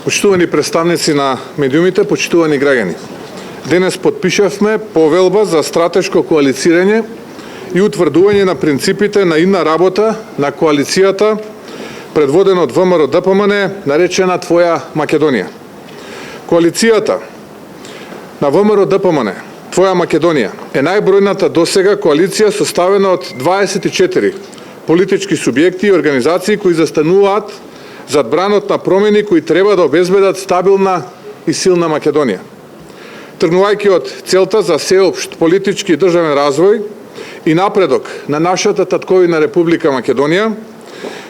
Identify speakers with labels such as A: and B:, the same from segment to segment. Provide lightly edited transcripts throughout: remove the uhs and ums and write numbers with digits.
A: Почитувани представници на медиумите, почитувани граѓани. Денес подпишавме повелба за стратешко коалицирање и утврдување на принципите на идна работа на коалицијата предводена од ВМРО ДПМН, наречена Твоја Македонија. Коалицијата на ВМРО ДПМН Твоја Македонија е најбројната досега коалиција составена од 24 политички субјекти и организации кои застануваат зад бранот на промени кои треба да обезбедат стабилна и силна Македонија. Тргнувајќи од целта за сеопшт политички и државен развој и напредок на нашата татковина Република Македонија,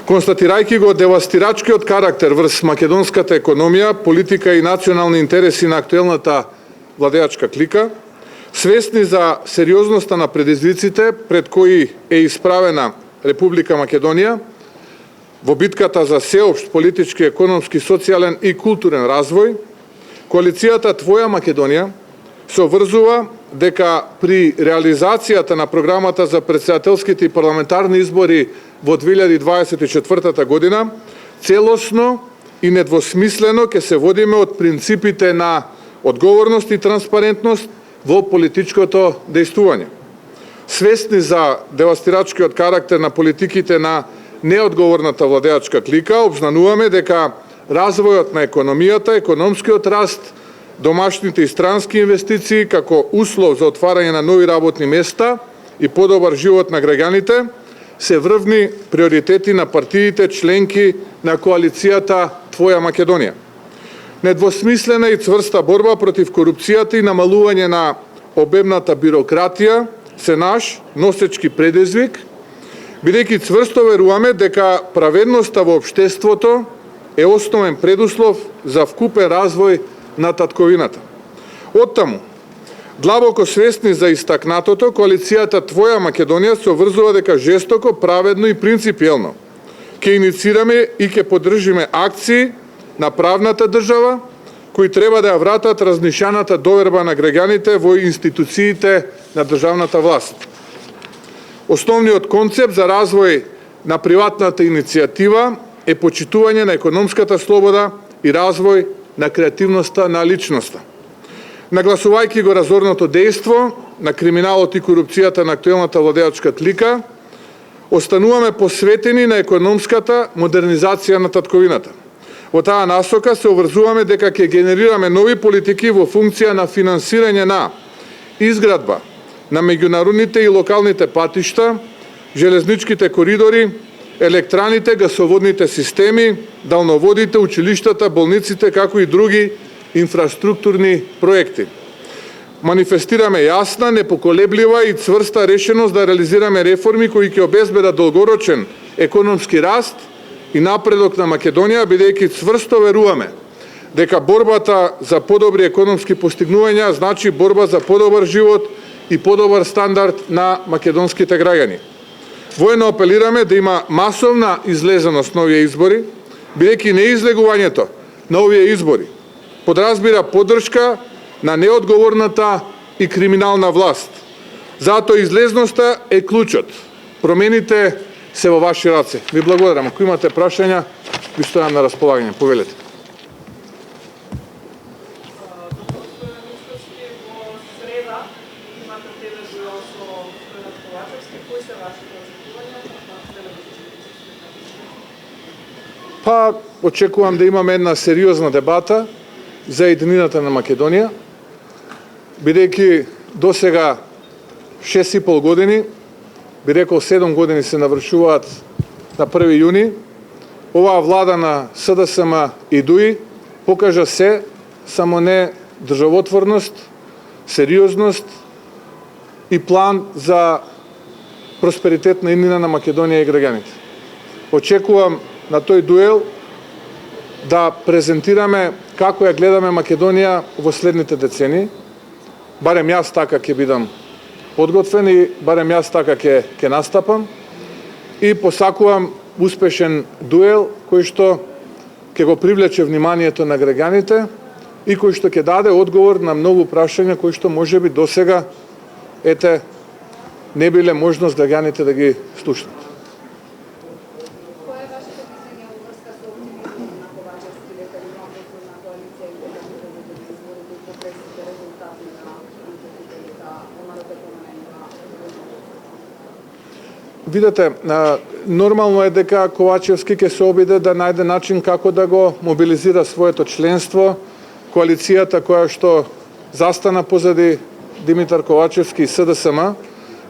A: констатирајќи го девастирачкиот карактер врз македонската економија, политика и национални интереси на актуелната владеачка клика, свесни за сериозноста на предизвиците пред кои е исправена Република Македонија, во битката за сеопшт политички, економски, социјален и културен развој, коалицијата Твоја Македонија се обврзува дека при реализацијата на програмата за претседателските и парламентарни избори во 2024 година целосно и недвосмислено ќе се водиме од принципите на одговорност и транспарентност во политичкото дејствување. Свесни за девастирачкиот карактер на политиките на неодговорната владеачка клика, обзнануваме дека развојот на економијата, економскиот раст, домашните и странски инвестиции како услов за отварање на нови работни места и подобар живот на граѓаните се врвни приоритети на партиите членки на коалицијата Твоја Македонија. Недвосмислена и цврста борба против корупцијата и намалување на обемната бирократија се наш носечки предизвик, бидејќи цврсто веруваме дека праведноста во општеството е основен предуслов за вкупен развој на татковината. Оттаму, длабоко свесни за истакнатото, коалицијата Твоја Македонија се обврзува дека жестоко, праведно и принципиелно ќе иницираме и ќе поддржиме акции на правната држава кои треба да ја вратат разнишаната доверба на граѓаните во институциите на државната власт. Основниот концепт за развој на приватната иницијатива е почитување на економската слобода и развој на креативноста на личноста. Нагласувајќи го разорното дејство на криминалот и корупцијата на актуелната владеачка клика, остануваме посветени на економската модернизација на татковината. Во таа насока се обврзуваме дека ќе генерираме нови политики во функција на финансирање на изградба на меѓународните и локалните патишта, железничките коридори, електраните, гасоводните системи, далноводите, училиштата, болниците, како и други инфраструктурни проекти. Манифестираме јасна, непоколеблива и цврста решеност да реализираме реформи кои ќе обезбедат долгорочен економски раст и напредок на Македонија, бидејќи цврсто веруваме дека борбата за подобри економски постигнувања значи борба за подобар живот и подобар стандард на македонските граѓани. Воено апелираме да има масовна излезеност на овие избори, бидејќи неизлегувањето на овие избори подразбира поддршка на неодговорната и криминална власт. Затоа излезноста е клучот. Промените се во ваши раце. Ви благодарам. Ако имате прашања, ви стојам на располагање. Повелете. Па, очекувам да имаме една сериозна дебата за единината на Македонија, бидејќи досега 6,5 години, би рекол 7 години се навршуваат на 1 јуни, оваа влада на СДСМ и ДУИ покажа се, само не државотворност, сериозност и план за просперитет на иднина на Македонија и граѓаните. Очекувам на тој дуел да презентираме како ја гледаме Македонија во следните децени. Барем јас така ќе бидам подготвен и барем јас така ќе настапам и посакувам успешен дуел кој што ќе го привлече вниманието на граѓаните и кој што ќе даде одговор на многу прашања кои што можеби досега не биле можност граѓаните да ги слушнат. видете, нормално е дека Ковачевски ќе се обиде да најде начин како да го мобилизира своето членство, коалицијата која што застана позади Димитар Ковачевски и СДСМ.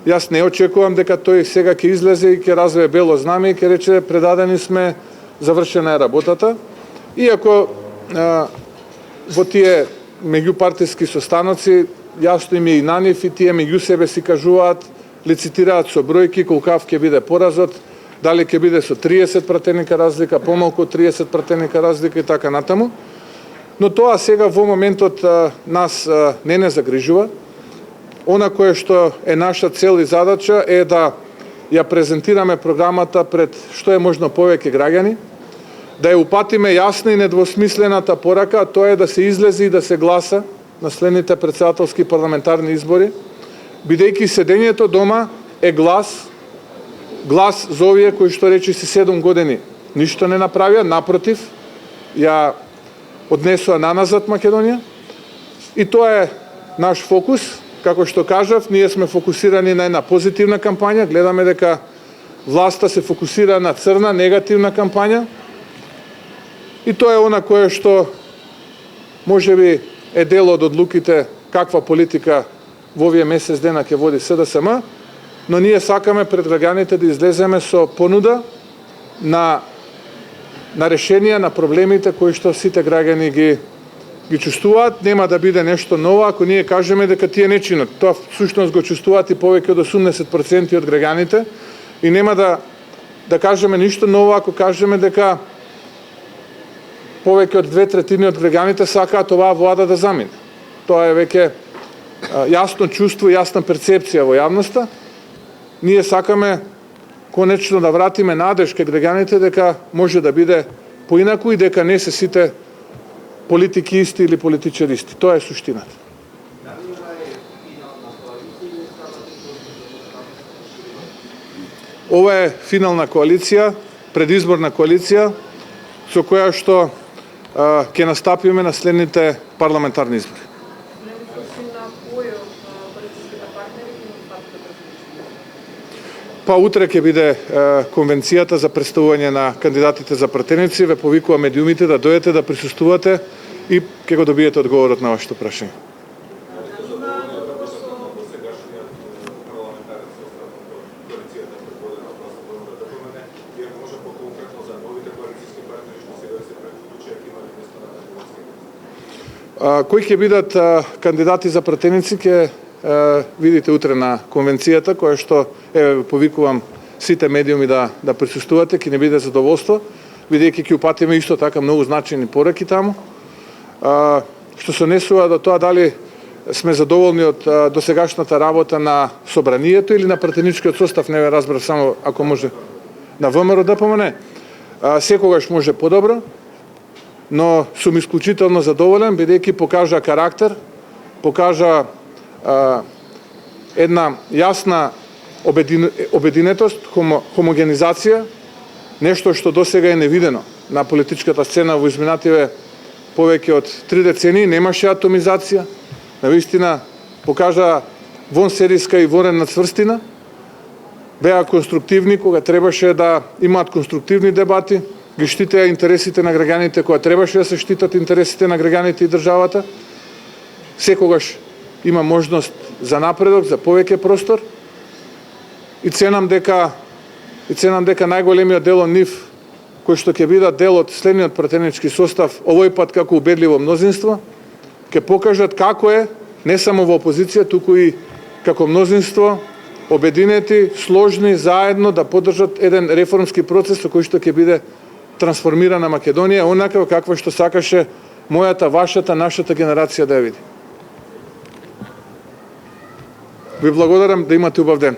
A: Јас не очекувам дека тој сега ќе излезе и ќе развие бело знаме и ќе рече предадени сме, завршена е работата. Иако во тие меѓупартиски состаноци јасно им е и на нив и тие меѓу себе си кажуваат, лицитираат со бројки колкав ќе биде поразот, дали ќе биде со 30 пратеника разлика, помалку од 30 пратеника разлика и така натаму. Но тоа сега во моментот нас не загрижува. Она кое што е наша цел и задача е да ја презентираме програмата пред што е можно повеќе граѓани, да ја упатиме јасна и недвосмислената порака, тоа е да се излезе и да се гласа на следните претседателски парламентарни избори, бидејќи седењето дома е глас за овие кои што речиси 7 години ништо не направија, напротив, ја однесоа наназад Македонија. И тоа е наш фокус. Како што кажав, ние сме фокусирани на една позитивна кампања, гледаме дека власта се фокусира на црна, негативна кампања. И тоа е она кое што можеби е дел од одлуките каква политика во овие месец дена ќе води СДСМ, но ние сакаме пред граѓаните да излеземе со понуда на решенија на проблемите кои што сите граѓани ги чувствуваат. Нема да биде нешто ново ако ние кажеме дека тие не чинат. Тоа всушност го чувствуваат и повеќе од 80% од граѓаните и нема да кажеме ништо ново ако кажеме дека повеќе од 2/3 од граѓаните сакаат оваа влада да замине. Тоа е веќе јасно чувство, јасна перцепција во јавноста. Ние сакаме конечно да вратиме надеж кај граѓаните дека може да биде поинаку и дека не се сите политики исти или политичари исти. Тоа е суштината. Ова е финална коалиција, предизборна коалиција, со која што ќе настапиме на следните парламентарни избори. Па утре ќе биде конвенцијата за представување на кандидатите за пратеници. Ве повикува медиумите да дојдете да присуствувате и ќе го добиете одговорот на вашето прашање. Кои ќе бидат кандидати за пратеници ќе видите утре на конвенцијата, која што повикувам сите медиуми да присуствувате, ќе не биде задоволство, бидејќи ќе упатиме исто така многу значајни пораки таму. Што се однесува до тоа дали сме задоволни од досегашната работа на собранието или на пратеничкиот состав, не ве разбрав, само ако може на ВМРО ДПМН. Секогаш може подобро, но сум исклучително задоволен, бидејќи покажа карактер, покажа една јасна обединетост, хомогенизација, нешто што досега е невидено на политичката сцена во изминативе повеќе од 3 децении. Немаше атомизација, навистина покажа вонсерийска и ворена цврстина, беа конструктивни кога требаше да имаат конструктивни дебати, ги штитеа интересите на граѓаните кога требаше да се штитат интересите на граѓаните и државата. Секогаш има можност за напредок, за повеќе простор и ценам дека најголемиот дел од нив кои што ќе бидат дел од следниот пратенички состав, овој пат како убедливо мнозинство, ќе покажат како е не само во опозиција, туку и како мнозинство обединети, сложни, заедно да поддржат еден реформски процес со кој што ќе биде трансформирана Македонија, онака каква што сакаше мојата, вашата, нашата генерација да ја види. Ви благодарам, да имате убав ден.